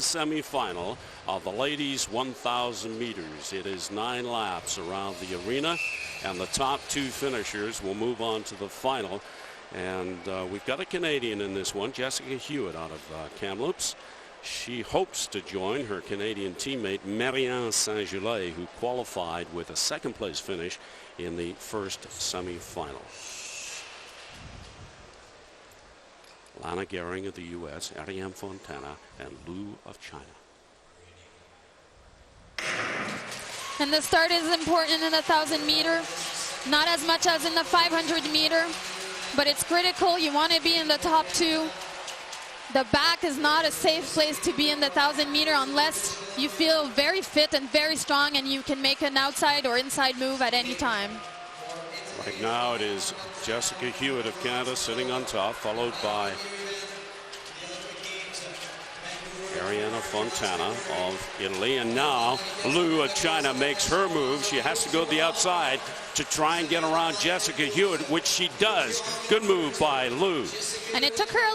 Semi-final of the ladies 1,000 meters. It is 9 laps around the arena, and the top 2 finishers will move on to the final. And we've got a Canadian in this one, Jessica Hewitt out of Kamloops. She hopes to join her Canadian teammate Marianne Saint-Gelais, who qualified with a second-place finish in the first semi-final. Lana Gehring of the U.S., Ariane Fontana, and Lu of China. And the start is important in the 1,000 meter, not as much as in the 500 meter, but it's critical. You want to be in the top 2. The back is not a safe place to be in the 1,000 meter unless you feel very fit and very strong and you can make an outside or inside move at any time. Right now it is Jessica Hewitt of Canada sitting on top, followed by Ariane Fontana of Italy. And now Lu of China makes her move. She has to go to the outside to try and get around Jessica Hewitt, which she does. Good move by Lu. And it took her a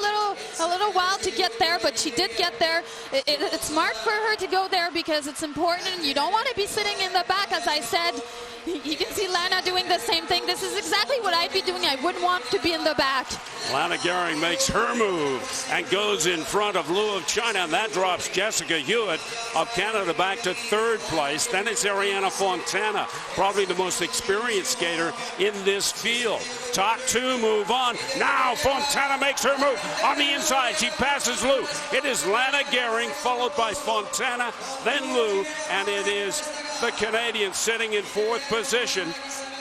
little while to get there, but she did get there. It's smart for her to go there because it's important. You don't want to be sitting in the back, as I said. You can see Lana doing the same thing. This is exactly what I'd be doing. I wouldn't want to be in the back. Lana Gehring makes her move and goes in front of Lu of China, and that drops Jessica Hewitt of Canada back to 3rd place. Then it's Ariane Fontana, probably the most experienced skater in this field. Top 2 move on. Now Fontana makes her move on the inside. She passes Lu. It is Lana Gehring, followed by Fontana, then Lu, and it is the Canadians sitting in 4th position.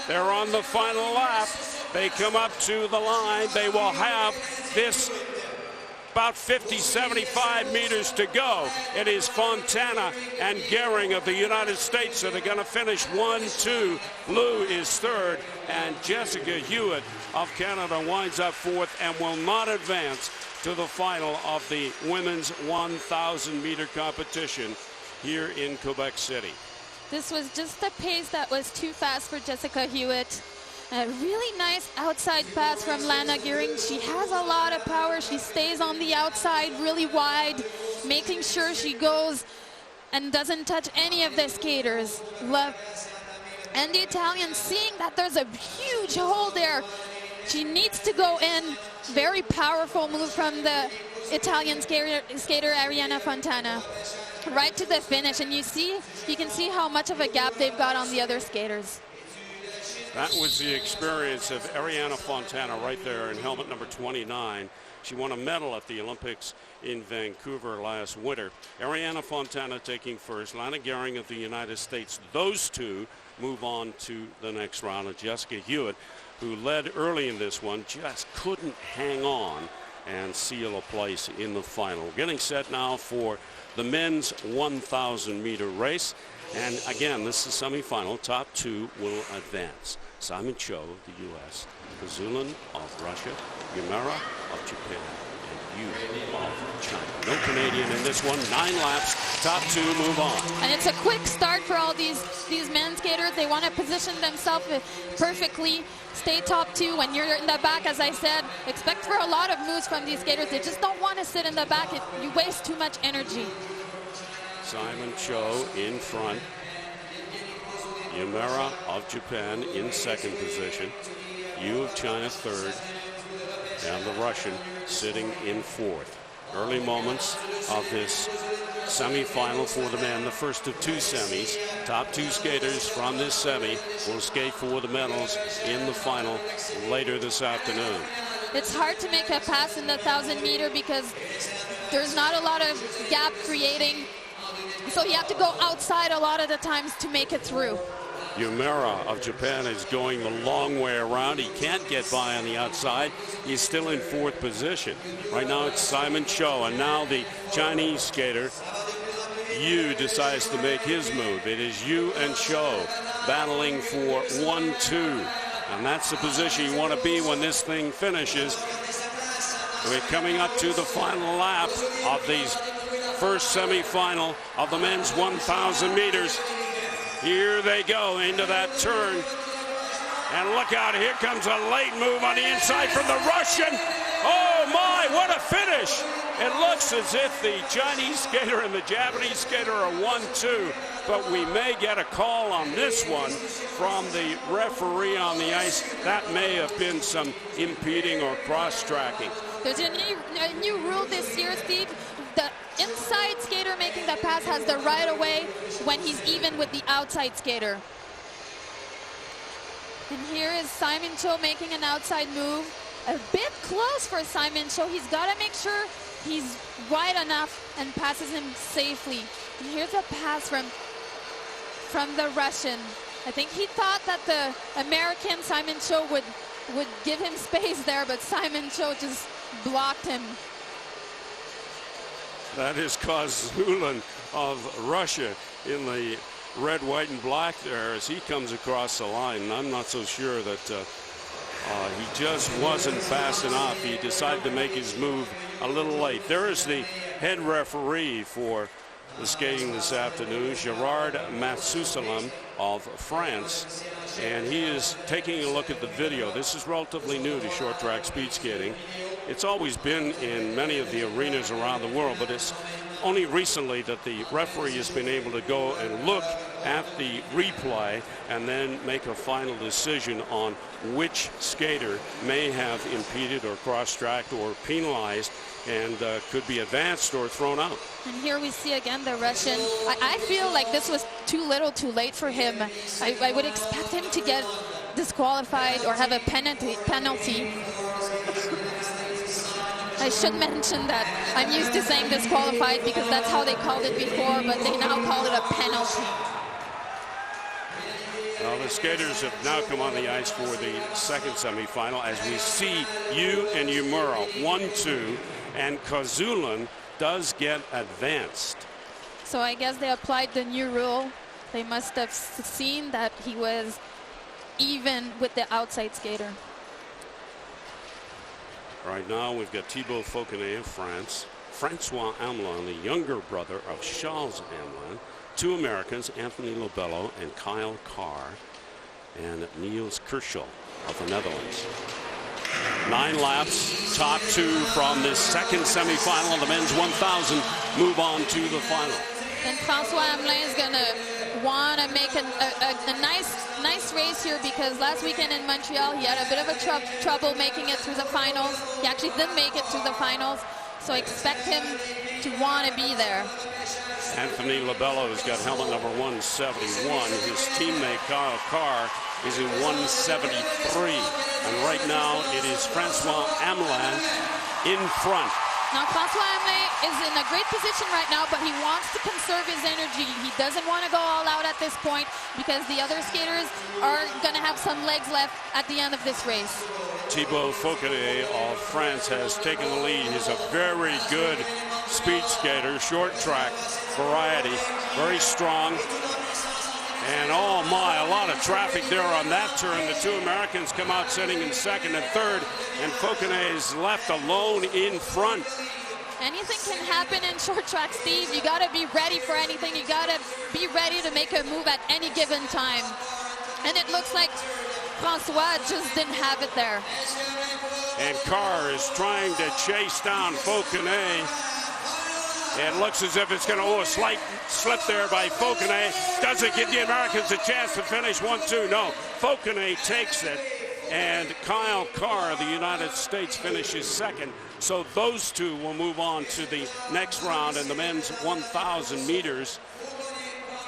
They're on the final lap. They come up to the line. They will have this about 50, 75 meters to go. It is Fontana and Gehring of the United States that are going to finish 1, 2. Lu is 3rd, and Jessica Hewitt of Canada winds up 4th and will not advance to the final of the women's 1,000 meter competition here in Quebec City. This was just a pace that was too fast for Jessica Hewitt. A really nice outside pass from Lana Gehring. She has a lot of power. She stays on the outside really wide, making sure she goes and doesn't touch any of the skaters. And the Italian, seeing that there's a huge hole there, she needs to go in. Very powerful move from the Italian skater Ariane Fontana. Right to the finish, and you can see how much of a gap they've got on the other skaters. That was the experience of Ariane Fontana right there in helmet number 29. She won a medal at the Olympics in Vancouver last winter. Ariane Fontana taking 1st, Lana Gehring of the United States. Those 2 move on to the next round. Of Jessica Hewitt, who led early in this one, just couldn't hang on and seal a place in the final. Getting set now for the men's 1,000 meter race. And again, this is semifinal. Top 2 will advance. Simon Cho of the U.S., Kazulin of Russia, Yumera of Japan, and Yu of China. No Canadian in this one. 9 laps. Top 2 move on. And it's a quick start for all these men skaters. They want to position themselves perfectly. Stay top 2. When you're in the back, as I said, expect for a lot of moves from these skaters. They just don't want to sit in the back. You waste too much energy. Simon Cho in front. Yumera of Japan in 2nd position. Yu of China 3rd. And the Russian sitting in 4th. Early moments of this semi-final for the men, the first of 2 semis. Top 2 skaters from this semi will skate for the medals in the final later this afternoon. It's hard to make a pass in the 1,000 meter because there's not a lot of gap creating. So you have to go outside a lot of the times to make it through. Yumera of Japan is going the long way around. He can't get by on the outside. He's still in 4th position. Right now it's Simon Cho, and now the Chinese skater Yu decides to make his move. It is Yu and Cho battling for 1, 2. And that's the position you want to be when this thing finishes. We're coming up to the final lap of these first semi-final of the men's 1,000 meters. Here they go into that turn. And look out, here comes a late move on the inside from the Russian. Oh my, what a finish! It looks as if the Chinese skater and the Japanese skater are 1-2, but we may get a call on this one from the referee on the ice. That may have been some impeding or cross-tracking. There's a new rule this year, Steve. The inside skater making the pass has the right of way when he's even with the outside skater. And here is Simon Cho making an outside move. A bit close for Simon Cho. He's got to make sure he's wide enough and passes him safely. And here's a pass from the Russian. I think he thought that the American Simon Cho would give him space there, but Simon Cho just blocked him. That is Kozulin of Russia in the red, white, and black there as he comes across the line. And I'm not so sure that he just wasn't fast enough. He decided to make his move a little late. There is the head referee for the skating this afternoon, Gerard Massousalam of France, and he is taking a look at the video. This is relatively new to short track speed skating. It's always been in many of the arenas around the world, but it's only recently that the referee has been able to go and look at the replay and then make a final decision on which skater may have impeded or cross-tracked or penalized and could be advanced or thrown out. And here we see again the Russian. I feel like this was too little too late for him. I would expect him to get disqualified or have a penalty. I should mention that I'm used to saying disqualified because that's how they called it before, but they now call it a penalty. Well, the skaters have now come on the ice for the second semifinal as we see Yu and Yumura 1-2, and Kozulin does get advanced. So I guess they applied the new rule. They must have seen that he was even with the outside skater. Right now we've got Thibaut Fauconnet of France, Francois Hamelin, the younger brother of Charles Hamelin, two Americans, Anthony Lobello and Kyle Carr, and Niels Kerschel of the Netherlands. 9 laps, top 2 from this second semifinal. The men's 1,000 move on to the final. And Francois Hamelin is going to want to make a nice race here because last weekend in Montreal he had a bit of a trouble making it through the finals. He actually didn't make it through the finals, so I expect him to want to be there. Anthony Lobello has got helmet number 171. His teammate Kyle Carr is in 173. And right now it is Francois Hamelin in front. Now Francois Hamelin is in a great position right now, but he wants to conserve his energy. He doesn't want to go all out at this point because the other skaters are going to have some legs left at the end of this race. Thibaut Fauconnet of France has taken the lead. He's a very good speed skater, short track variety, very strong. And oh my, a lot of traffic there on that turn. The two Americans come out sitting in second and third, and Fauconnet is left alone in front. Anything can happen in short track, Steve. You got to be ready for anything. You got to be ready to make a move at any given time. And it looks like Francois just didn't have it there. And Carr is trying to chase down Fauconnet. It looks as if it's going to, a slight slip there by Fauconnet. Doesn't give the Americans a chance to finish 1-2. No, Fauconnet takes it. And Kyle Carr of the United States finishes second. So those two will move on to the next round in the men's 1,000 meters.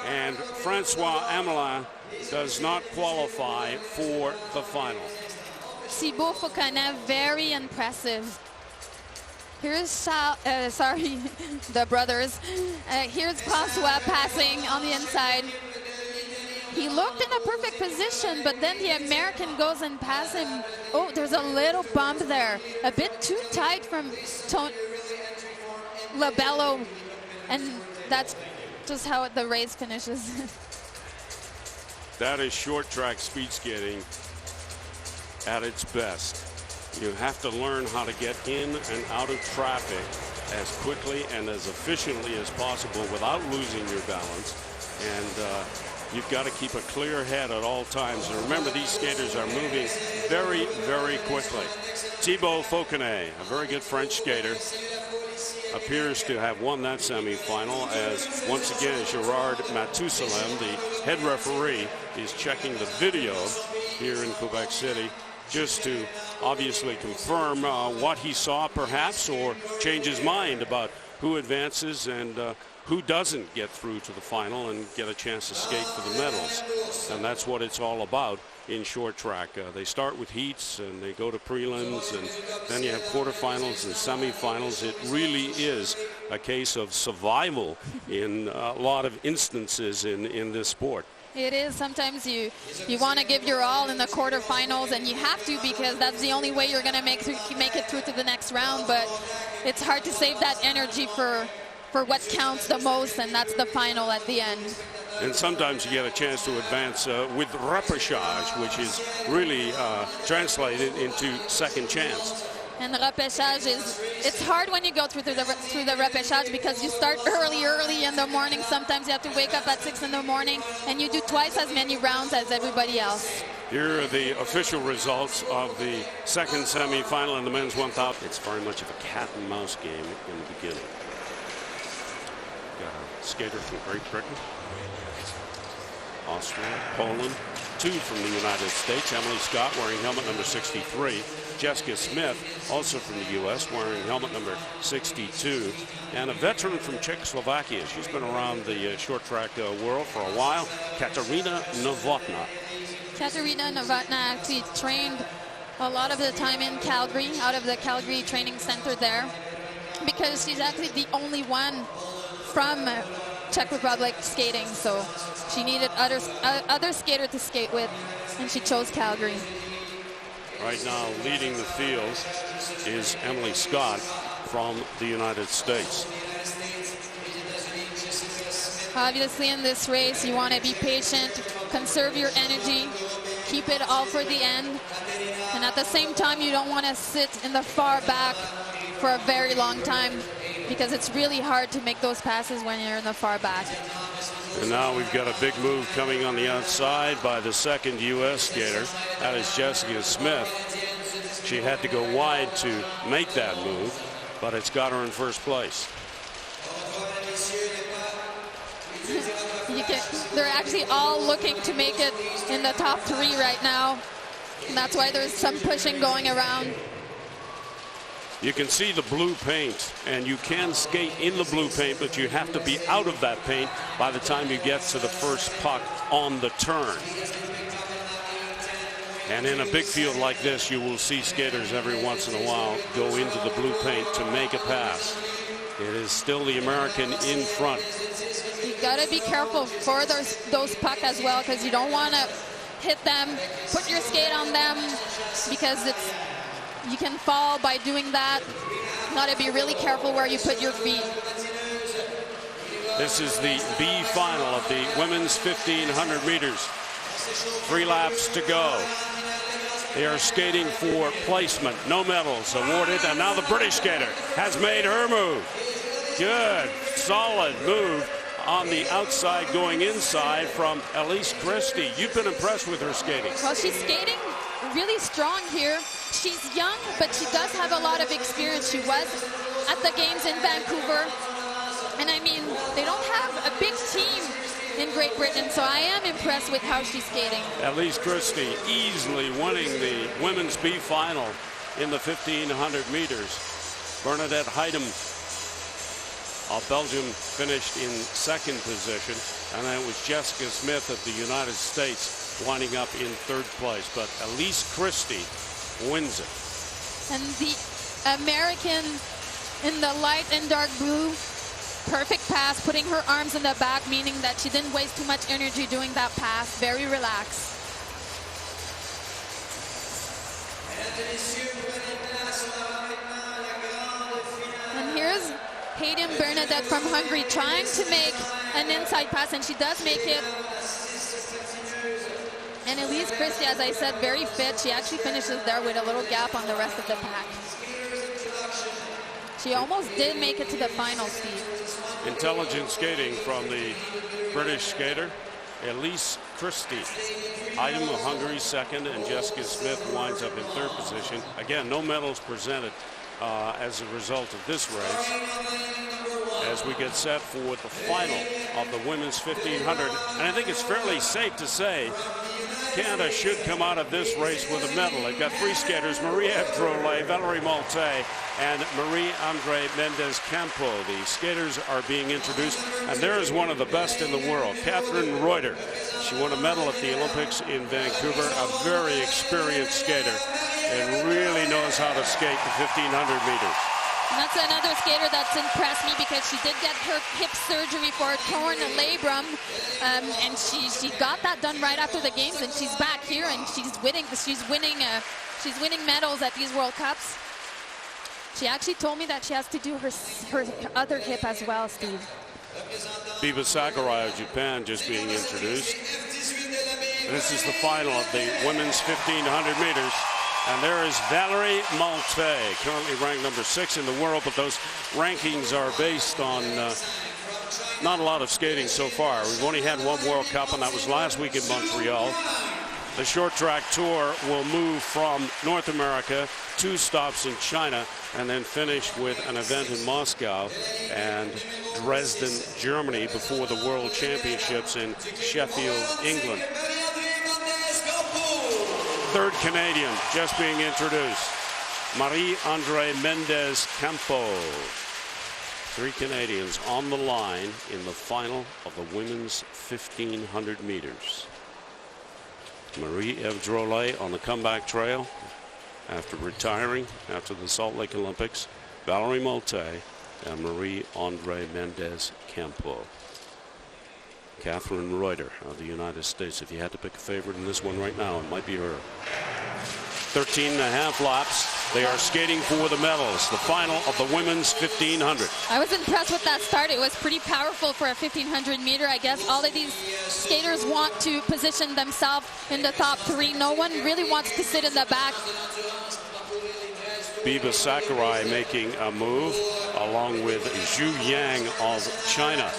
And Francois Hamelin does not qualify for the final. Thibaut Fauconnet, very impressive. Here's the brothers. Here's Francois passing on the inside. He looked in a perfect position, but then the American goes and passes him. Oh, there's a little bump there. A bit too tight from Lobello. And that's just how the race finishes. That is short track speed skating at its best. You have to learn how to get in and out of traffic as quickly and as efficiently as possible without losing your balance. And you've got to keep a clear head at all times. And remember, these skaters are moving very, very quickly. Thibaut Fauconnet, a very good French skater, appears to have won that semifinal, as once again Gerard Matusalem, the head referee, is checking the video here in Quebec City just to obviously confirm what he saw perhaps, or change his mind about who advances and who doesn't get through to the final and get a chance to skate for the medals. And that's what it's all about in short track. They start with heats and they go to prelims, and then you have quarterfinals and semifinals. It really is a case of survival in a lot of instances in this sport. It is. Sometimes you want to give your all in the quarterfinals, and you have to, because that's the only way you're going to make it through to the next round. But it's hard to save that energy for what counts the most, and that's the final at the end. And sometimes you get a chance to advance with repêchage, which is really translated into second chance. And the repêchage it's hard when you go through the repêchage, because you start early in the morning. Sometimes you have to wake up at 6 in the morning, and you do twice as many rounds as everybody else. Here are the official results of the second semifinal in the men's 1,000. It's very much of a cat and mouse game in the beginning. Got a skater from Great Britain, Austria, Poland, 2 from the United States. Emily Scott wearing helmet number 63. Jessica Smith, also from the U.S., wearing helmet number 62. And a veteran from Czechoslovakia. She's been around the short track world for a while, Katarina Novotná. Katarina Novotná actually trained a lot of the time in Calgary, out of the Calgary Training Center there, because she's actually the only one from Czech Republic skating, so she needed other skater to skate with, and she chose Calgary. Right now, leading the field is Emily Scott from the United States. Obviously, in this race, you want to be patient, conserve your energy, keep it all for the end, and at the same time, you don't want to sit in the far back for a very long time, because it's really hard to make those passes when you're in the far back. And now we've got a big move coming on the outside by the second U.S. skater. That is Jessica Smith. She had to go wide to make that move, but it's got her in first place. They're actually all looking to make it in the top 3 right now. And that's why there's some pushing going around. You can see the blue paint, and you can skate in the blue paint, but you have to be out of that paint by the time you get to the first puck on the turn. And in a big field like this, you will see skaters every once in a while go into the blue paint to make a pass. It is still the American in front. You've got to be careful for those pucks as well, because you don't want to hit them, put your skate on them, because you can fall by doing that. Got to be really careful where you put your feet. This is the B final of the women's 1,500 meters. 3 laps to go. They are skating for placement. No medals awarded. And now the British skater has made her move. Good, solid move on the outside going inside from Elise Christie. You've been impressed with her skating. Well, she's skating really strong here. She's young, but she does have a lot of experience. She was at the games in Vancouver. And I mean, they don't have a big team in Great Britain, so I am impressed with how she's skating. Elise Christie easily winning the women's B final in the 1,500 meters. Bernadette Heidem of Belgium finished in second position, and then it was Jessica Smith of the United States winding up in third place. But Elise Christie wins it. And the American in the light and dark blue, perfect pass, putting her arms in the back, meaning that she didn't waste too much energy doing that pass. Very relaxed. And here's Hayden Bernadette from Hungary trying to make an inside pass, and she does make it. And Elise Christie, as I said, very fit. She actually finishes there with a little gap on the rest of the pack. She almost did make it to the final, Steve. Intelligent skating from the British skater. Elise Christie. Item of Hungary second, and Jessica Smith winds up in third position. Again, no medals presented as a result of this race, as we get set for the final of the women's 1500. And I think it's fairly safe to say Canada should come out of this race with a medal. They've got three skaters, Marie-Ève Drolet, Valerie Maltais, and Marie-Andre Mendez-Campo. The skaters are being introduced, and there is one of the best in the world, Catherine Reuter. She won a medal at the Olympics in Vancouver, a very experienced skater, and really knows how to skate the 1500 meters. And that's another skater that's impressed me, because she did get her hip surgery for a torn labrum, and she got that done right after the games, and she's back here and she's winning medals at these World Cups. She actually told me that she has to do her other hip as well, Steve. Biba Sakurai of Japan just being introduced. This is the final of the women's 1500 meters. And there is Valerie Maltais, currently ranked number 6 in the world, but those rankings are based on not a lot of skating so far. We've only had one World Cup, and that was last week in Montreal. The short track tour will move from North America, 2 stops in China, and then finish with an event in Moscow and Dresden, Germany, before the World Championships in Sheffield, England. Third Canadian just being introduced, Marie-Andre Mendez-Campo. 3 Canadians on the line in the final of the women's 1500 meters. Marie-Ève Drolet on the comeback trail after retiring after the Salt Lake Olympics. Valerie Maltais and Marie-Andre Mendez-Campo. Catherine Reuter of the United States. If you had to pick a favorite in this one right now, it might be her. 13.5 laps. They are skating for the medals. The final of the women's 1500. I was impressed with that start. It was pretty powerful for a 1500 meter. I guess all of these skaters want to position themselves in the top 3. No one really wants to sit in the back. Biba Sakurai making a move, along with Zhu Yang of China.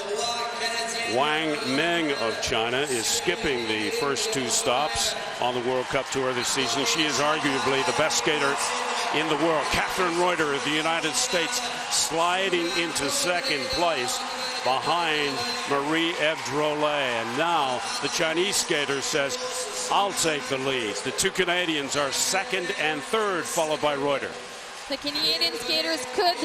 Wang Meng of China is skipping the first 2 stops on the World Cup Tour this season. She is arguably the best skater in the world. Catherine Reuter of the United States sliding into second place behind Marie-Ève Drolet. And now the Chinese skater says, I'll take the lead. The 2 Canadians are second and third, followed by Reuter. The Canadian skaters could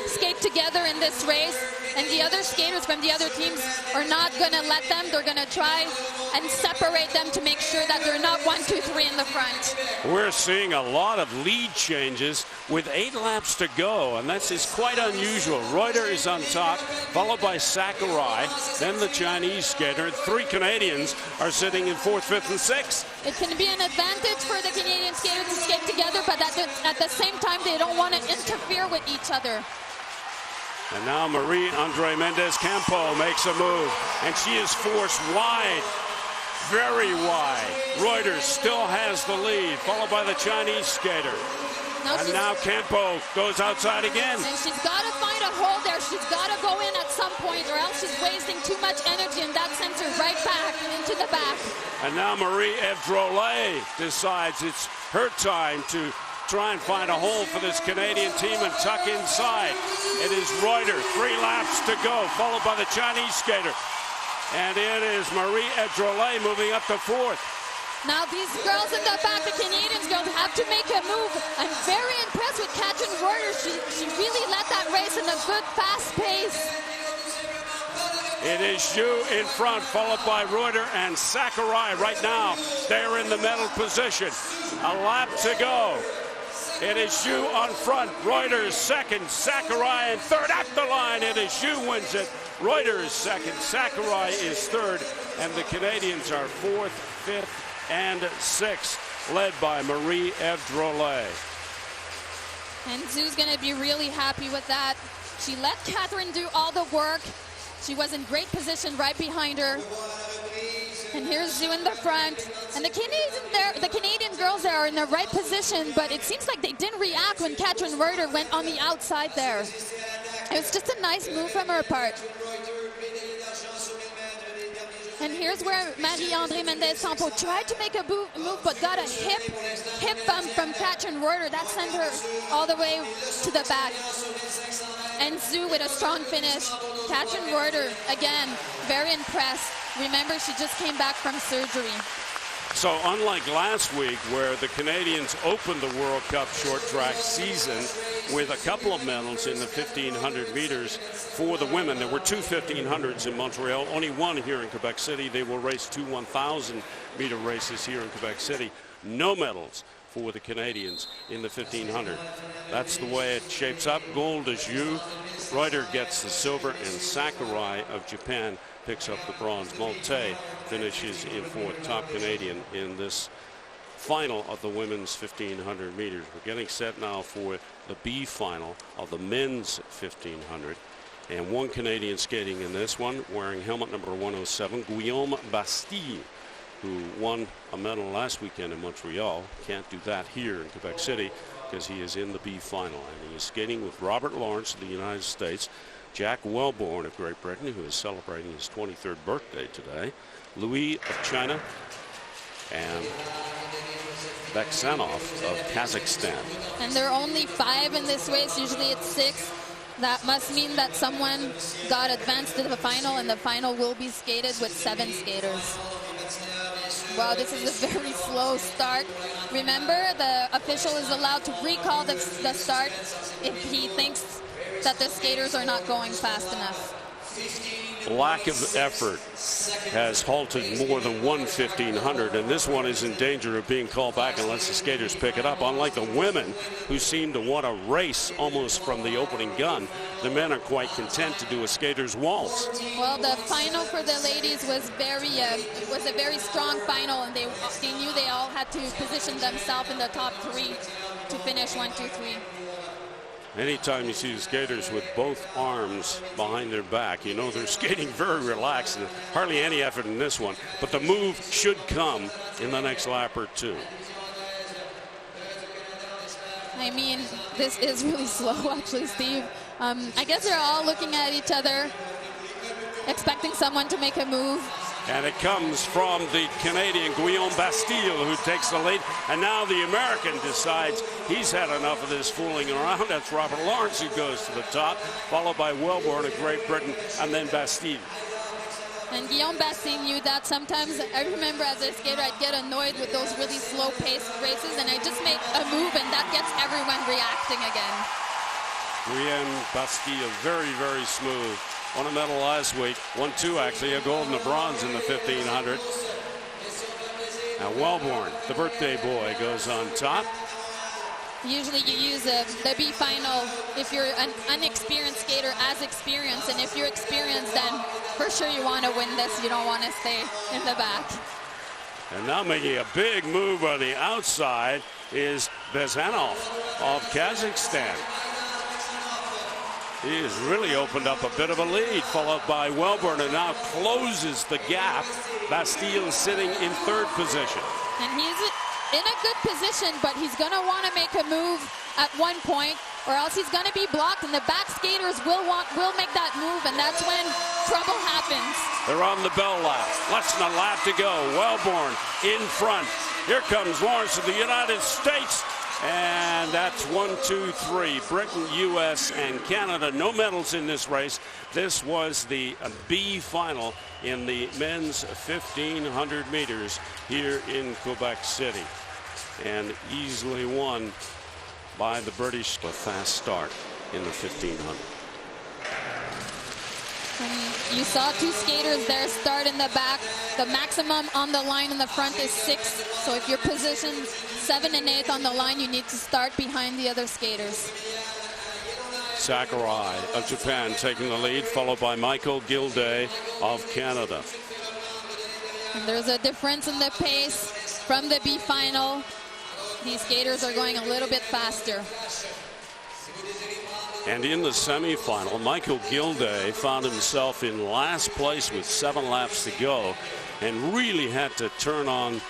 skate together in this race, and the other skaters from the other teams are not going to let them. They're going to try and separate them to make sure that they're not 1, 2, 3 in the front. We're seeing a lot of lead changes with 8 laps to go, and that is quite unusual. Reuter is on top, followed by Sakurai, then the Chinese skater. 3 Canadians are sitting in 4th, 5th, and 6th. It can be an advantage for the Canadian skaters to skate together, but at the same time, they don't want to interfere with each other. And now Marie-Andre Mendez-Campo makes a move, and she is forced wide, very wide. Reuter still has the lead, followed by the Chinese skater. Now Campo goes outside again. And she's got to find a hole there. She's got to go in at some point, or else she's wasting too much energy, and that sends her right back into the back. And now Marie-Ève Drolet decides it's her time to try and find a hole for this Canadian team and tuck inside. It is Reuter, 3 laps to go, followed by the Chinese skater. And it is Marie-Ève Drolet moving up to 4th. Now these girls in the back, the Canadians girls, have to make a move. I'm very impressed with Catherine Reuter. She really led that race in a good, fast pace. It is Zhu in front, followed by Reuter and Sakurai. Right now, they're in the medal position. A lap to go. It is Zhu on front. Reuter is second. Sakurai in third. At the line, it is Zhu wins it. Reuter is second. Sakurai is third. And the Canadians are 4th, 5th, and 6th, led by Marie-Ève Drolet. And Zhu's going to be really happy with that. She let Catherine do all the work. She was in great position right behind her. And here's Zhu in the front. And the Canadian girls there are in the right position, but it seems like they didn't react when Catherine Reuter went on the outside there. It was just a nice move from her part. And here's where Marie-André Mendez-Sampo tried to make a move, but got a hip bump from Katrin Reuter. That sent her all the way to the back. And Zhu with a strong finish. Katrin Reuter, again, very impressed. Remember, she just came back from surgery. So unlike last week, where the Canadians opened the World Cup short track season with a couple of medals in the 1,500 meters for the women. There were two 1,500s in Montreal, only one here in Quebec City. They will race two 1,000-meter races here in Quebec City. No medals for the Canadians in the 1,500. That's the way it shapes up. Gold is Zhu. Reuter gets the silver, and Sakurai of Japan picks up the bronze. Malte finishes in fourth, top Canadian in this final of the women's 1,500 meters. We're getting set now for the B final of the men's 1,500. And one Canadian skating in this one, wearing helmet number 107, Guillaume Bastille, who won a medal last weekend in Montreal. Can't do that here in Quebec City because he is in the B final. And he is skating with Robert Lawrence of the United States, Jack Wellborn of Great Britain, who is celebrating his 23rd birthday today, Louis of China, and Beksanov of Kazakhstan. And there are only 5 in this race. Usually it's 6. That must mean that someone got advanced to the final, and the final will be skated with 7 skaters. Wow, this is a very slow start. Remember, the official is allowed to recall the start if he thinks that the skaters are not going fast enough. Lack of effort has halted more than one 1,500, and this one is in danger of being called back unless the skaters pick it up. Unlike the women, who seem to want to race almost from the opening gun, the men are quite content to do a skater's waltz. Well, the final for the ladies was a very strong final, and they knew they all had to position themselves in the top 3 to finish 1, 2, 3. Anytime you see the skaters with both arms behind their back, you know they're skating very relaxed, and hardly any effort in this one. But the move should come in the next lap or two. I mean, this is really slow, actually, Steve. I guess they're all looking at each other, expecting someone to make a move. And it comes from the Canadian Guillaume Bastille, who takes the lead. And now the American decides he's had enough of this fooling around. That's Robert Lawrence who goes to the top, followed by Wellborn of Great Britain, and then Bastille. And Guillaume Bastille knew that. Sometimes I remember as a skater, I'd get annoyed with those really slow-paced races, and I just make a move, and that gets everyone reacting again. Guillaume Bastille, very, very smooth. Won a medal last week, won 2 actually, a gold and a bronze in the 1,500. Now Wellborn, the birthday boy, goes on top. Usually you use the B final if you're an unexperienced skater as experienced, and if you're experienced, then for sure you want to win this. You don't want to stay in the back. And now making a big move on the outside is Bezhanov of Kazakhstan. He has really opened up a bit of a lead, followed by Wellborn, and now closes the gap. Bastille is sitting in 3rd position. And he's in a good position, but he's going to want to make a move at one point, or else he's going to be blocked, and the back skaters will make that move, and that's when trouble happens. They're on the bell lap. Less than a lap to go. Wellborn in front. Here comes Lawrence of the United States. And that's 1, 2, 3. Britain, U.S., and Canada. No medals in this race. This was the B final in the men's 1,500 meters here in Quebec City. And easily won by the British. A fast start in the 1,500. And you saw 2 skaters there start in the back. The maximum on the line in the front is 6. So if you're positioned 7 and 8 on the line, you need to start behind the other skaters. Sakurai of Japan taking the lead, followed by Michael Gilday of Canada. And there's a difference in the pace from the B final. These skaters are going a little bit faster. And in the semifinal, Michael Gilday found himself in last place with 7 laps to go and really had to turn on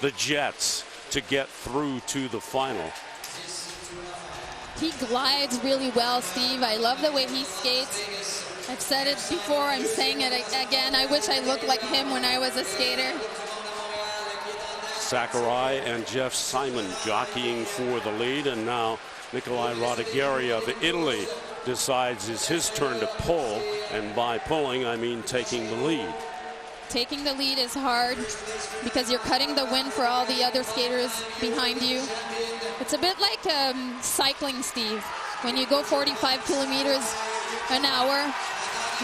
the jets to get through to the final. He glides really well, Steve. I love the way he skates. I've said it before, I'm saying it again. I wish I looked like him when I was a skater. Sakurai and Jeff Simon jockeying for the lead, and now Nikolai Rodriguez of Italy decides it's his turn to pull, and by pulling I mean taking the lead. Taking the lead is hard because you're cutting the wind for all the other skaters behind you. It's a bit like cycling, Steve. When you go 45 kilometers an hour,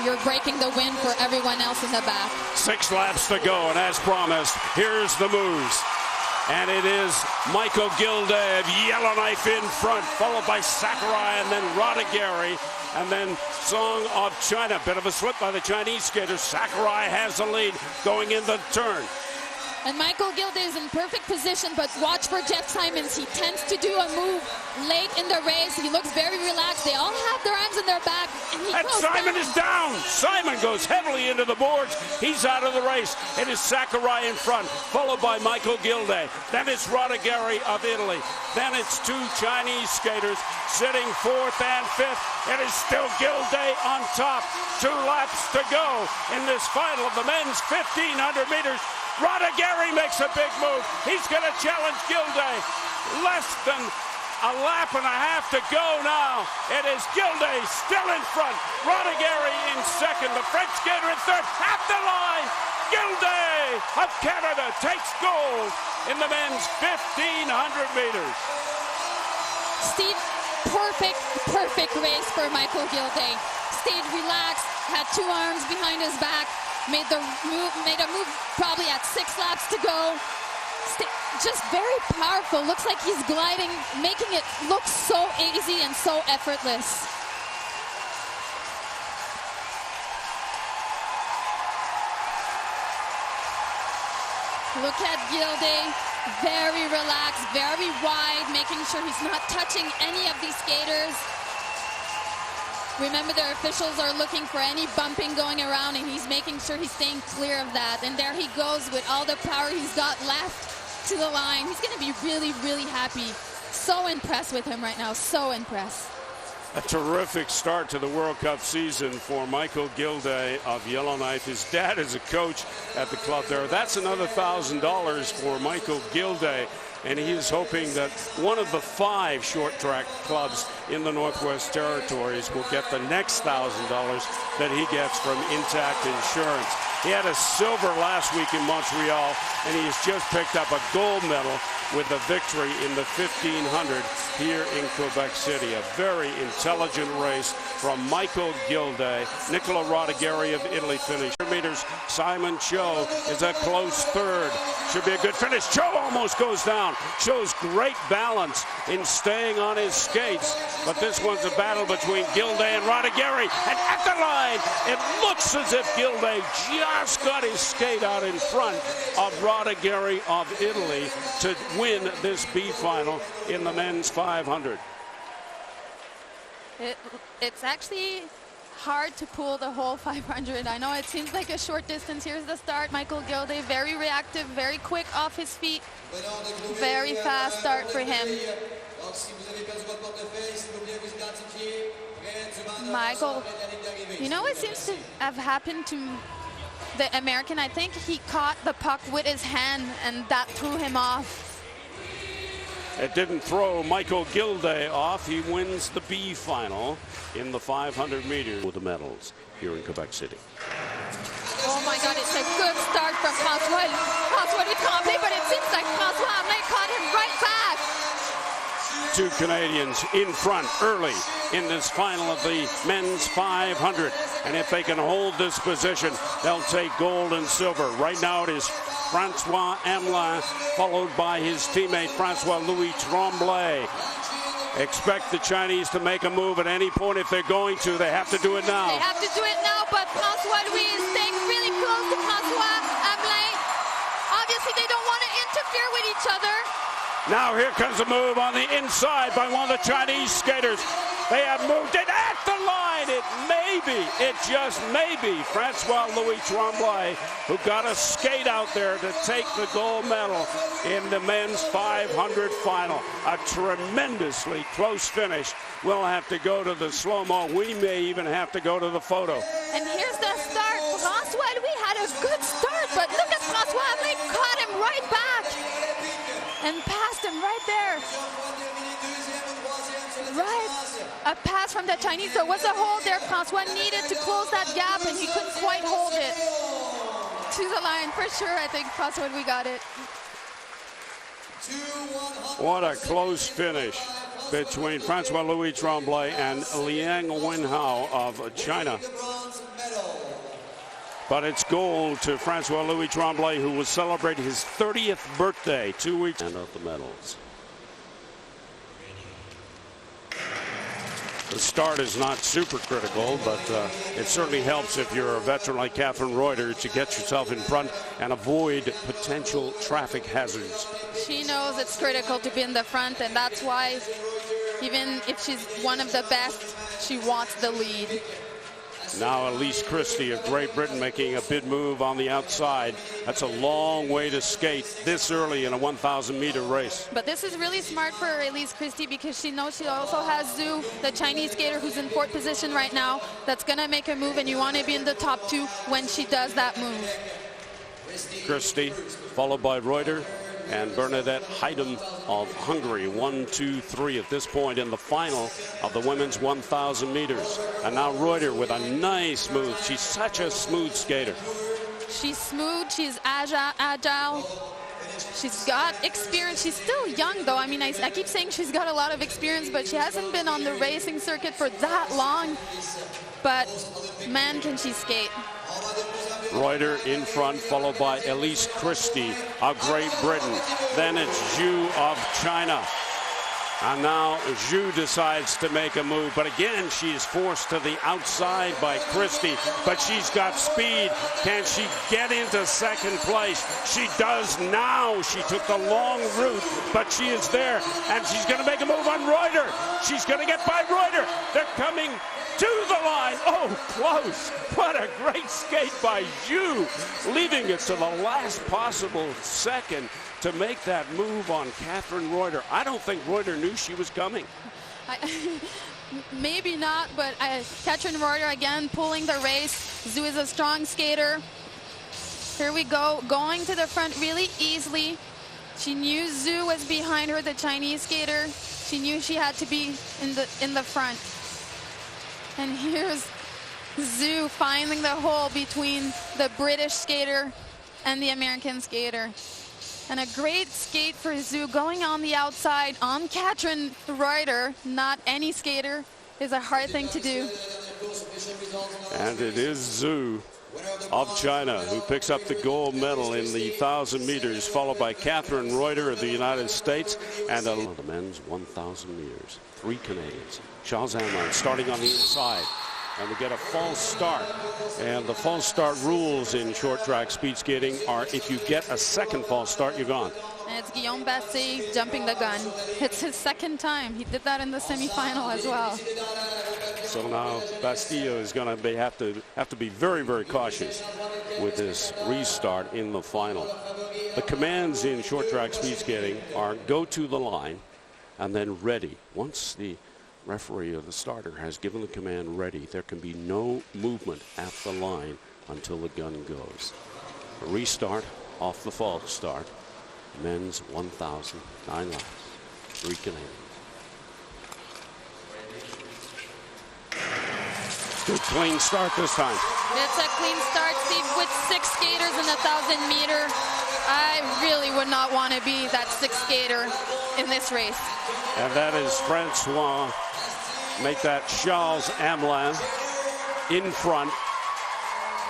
you're breaking the wind for everyone else in the back. 6 laps to go, and as promised, here's the moves. And it is Michael Gilday of Yellowknife in front, followed by Sakurai and then Rodriguez, and then Song of China. Bit of a slip by the Chinese skater. Sakurai has the lead going in the turn. And Michael Gilday is in perfect position, but watch for Jeff Simons. He tends to do a move late in the race. He looks very relaxed. They all have their arms in their back. And Simon is down. Simon goes heavily into the boards. He's out of the race. It is Sakurai in front, followed by Michael Gilday. Then it's Rodriguez of Italy. Then it's 2 Chinese skaters sitting 4th and 5th. It is still Gilday on top. 2 laps to go in this final of the men's 1,500 meters. Rodriguez makes a big move. He's going to challenge Gilday. Less than a lap and a half to go now. It is Gilday still in front. Rodriguez in second. The French skater in third. At the line, Gilday of Canada takes gold in the men's 1,500 meters. Steve, perfect race for Michael Gilday. Stayed relaxed, had 2 arms behind his back. Made a move probably at 6 laps to go. Just very powerful. Looks like he's gliding, making it look so easy and so effortless. Look at Gilday, very relaxed, very wide, making sure he's not touching any of these skaters. Remember, the officials are looking for any bumping going around, and he's making sure he's staying clear of that. And there he goes with all the power he's got left to the line. He's going to be really, really happy. So impressed with him right now, so impressed. A terrific start to the World Cup season for Michael Gilday of Yellowknife. His dad is a coach at the club there. That's another $1,000 for Michael Gilday. And he is hoping that one of the 5 short track clubs in the Northwest Territories will get the next $1,000 that he gets from Intact Insurance. He had a silver last week in Montreal, and he has just picked up a gold medal with a victory in the 1,500 here in Quebec City. A very intelligent race from Michael Gilday. Nicola Rodriguez of Italy finished. Meters. Simon Cho is a close third. Should be a good finish. Cho almost goes down. Shows great balance in staying on his skates. But this one's a battle between Gilday and Rodriguez. And at the line, it looks as if Gilday just got his skate out in front of Rodriguez of Italy to win this B final in the men's 500. It's actually hard to pull the whole 500. I know it seems like a short distance. Here's the start. Michael Gilday, very reactive, very quick off his feet. Very fast start for him. Michael, you know what seems to have happened to the American? I think he caught the puck with his hand, and that threw him off. It didn't throw Michael Gilday off. He wins the B final in the 500 meters with the medals here in Quebec City. Oh my God, it's a good start from François Tremblay, but it seems like François Tremblay caught him right back. 2 Canadians in front early in this final of the men's 500. And if they can hold this position, they'll take gold and silver. Right now it is Francois Hamelin, followed by his teammate François-Louis Tremblay. Expect the Chinese to make a move at any point if they're going to. They have to do it now. They have to do it now, but François-Louis is staying really close to François Hamelin. Obviously, they don't want to interfere with each other. Now here comes a move on the inside by one of the Chinese skaters. They have moved it at the line. It just may be Francois-Louis Tremblay who got a skate out there to take the gold medal in the men's 500 final. A tremendously close finish. We'll have to go to the slow-mo. We may even have to go to the photo. And here's the start. Francois-Louis had a good start, but look at Francois-Louis caught him right back and passed him right there. Right. A pass from the Chinese. There was a hold there. Francois needed to close that gap, and he couldn't quite hold it. To the line, for sure. I think Francois-Louis got it. What a close finish between Francois-Louis Tremblay and Liang Wenhao of China. But it's gold to Francois-Louis Tremblay, who will celebrate his 30th birthday 2 weeks. And of the medals. The start is not super critical, but it certainly helps if you're a veteran like Catherine Reuter to get yourself in front and avoid potential traffic hazards. She knows it's critical to be in the front, and that's why, even if she's one of the best, she wants the lead. Now Elise Christie of Great Britain making a big move on the outside. That's a long way to skate this early in a 1,000-meter race. But this is really smart for Elise Christie because she knows she also has Zhu, the Chinese skater who's in fourth position right now, that's going to make a move, and you want to be in the top two when she does that move. Christie, followed by Reuter and Bernadette Haydem of Hungary. 1, 2, 3 at this point in the final of the women's 1,000 meters. And now Reuter with a nice move. She's such a smooth skater. She's smooth. She's agile. She's got experience. She's still young, though. I mean, I keep saying she's got a lot of experience, but she hasn't been on the racing circuit for that long. But, man, can she skate. Reuter in front, followed by Elise Christie of Great Britain. Then it's Zhu of China. And now Zhu decides to make a move. But again, she is forced to the outside by Christie. But she's got speed. Can she get into second place? She does now. She took the long route, but she is there. And she's going to make a move on Reuter. She's going to get by Reuter. They're coming to the line. Oh, close. What a great skate by Zhu, leaving it to the last possible second to make that move on Catherine Reuter. I don't think Reuter knew she was coming. Maybe not, but Catherine Reuter again pulling the race. Zhu is a strong skater. Here we go, going to the front really easily. She knew Zhu was behind her, the Chinese skater. She knew she had to be in the front. And here's Zhu finding the hole between the British skater and the American skater. And a great skate for Zhu going on the outside on Catherine Reuter. Not any skater is a hard thing to do. And it is Zhu of China who picks up the gold medal in the 1,000 meters, followed by Catherine Reuter of the United States and the men's 1,000 meters. 3 Canadians. Charles Amlin starting on the inside. And we get a false start. And the false start rules in short track speed skating are if you get a second false start, you're gone. And it's Guillaume Basset jumping the gun. It's his second time. He did that in the semifinal as well. So now Bastillo is going to have to be very, very cautious with this restart in the final. The commands in short track speed skating are go to the line and then ready. Once the referee or the starter has given the command ready, there can be no movement at the line until the gun goes. A restart off the false start. Men's 1,000, 9 laps, 3 Canadians. Good clean start this time. It's a clean start, Steve, with 6 skaters in the 1,000 meter. I really would not want to be that 6th skater in this race. And that is Francois. Make that Charles Amlin in front.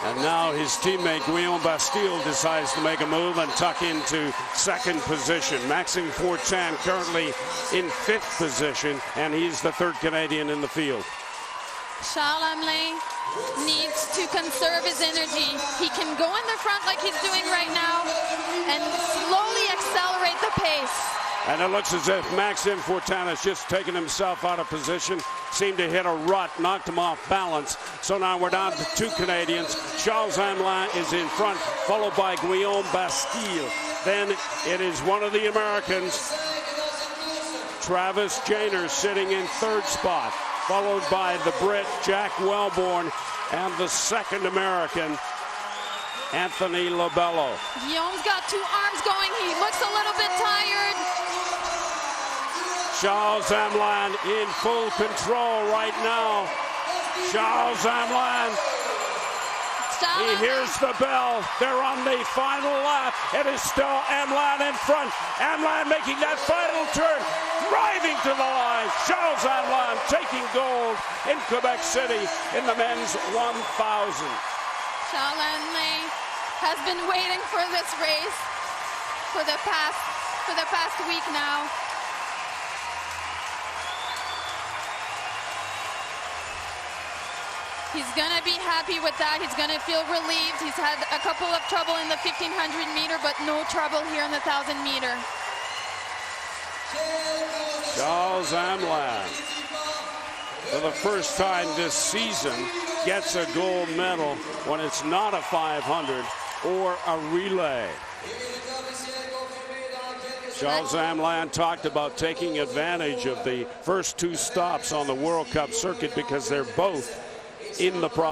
And now his teammate Guillaume Bastille decides to make a move and tuck into second position. Maxime Fortin currently in 5th position, and he's the 3rd Canadian in the field. Charles Amlin needs to conserve his energy. He can go in the front like he's doing right now and slowly accelerate the pace. And it looks as if Maxime Fortin has just taken himself out of position. seemed to hit a rut, knocked him off balance. So now we're down to 2 Canadians. Charles Hamelin is in front, followed by Guillaume Bastille. Then it is one of the Americans, Travis Janer, sitting in 3rd spot, followed by the Brit Jack Wellborn and the 2nd American, Anthony Lobello. Guillaume's got 2 arms going. He looks a little bit tired. Charles Hamelin in full control right now. Charles Hamelin. He hears the bell. They're on the final lap. It is still Hamelin in front. Hamelin making that final turn, driving to the line. Charles Hamelin taking gold in Quebec City in the men's 1,000. Charles Hamelin has been waiting for this race for the past week now. He's going to be happy with that. He's going to feel relieved. He's had a couple of trouble in the 1,500 meter, but no trouble here in the 1,000 meter. Charles Hamelin, for the first time this season, gets a gold medal when it's not a 500 or a relay. Charles Hamelin talked about taking advantage of the first 2 stops on the World Cup circuit because they're both in the process.